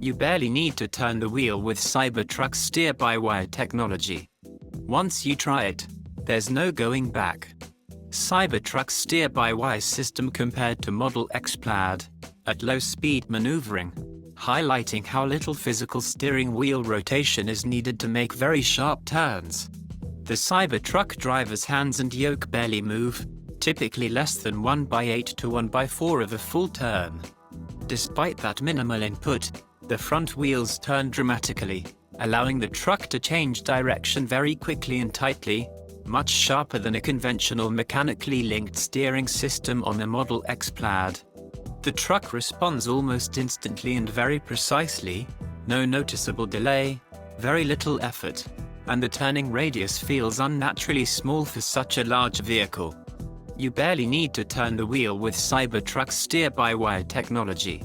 You barely need to turn the wheel with Cybertruck's steer-by-wire technology. Once you try it, there's no going back. Cybertruck's steer-by-wire system compared to Model X Plaid, at low-speed maneuvering, highlighting how little physical steering wheel rotation is needed to make very sharp turns. The Cybertruck driver's hands and yoke barely move, typically less than 1/8 to 1/4 of a full turn. Despite that minimal input, the front wheels turn dramatically, allowing the truck to change direction very quickly and tightly, much sharper than a conventional mechanically linked steering system on the Model X Plaid. The truck responds almost instantly and very precisely, no noticeable delay, very little effort, and the turning radius feels unnaturally small for such a large vehicle. You barely need to turn the wheel with Cybertruck's steer-by-wire technology.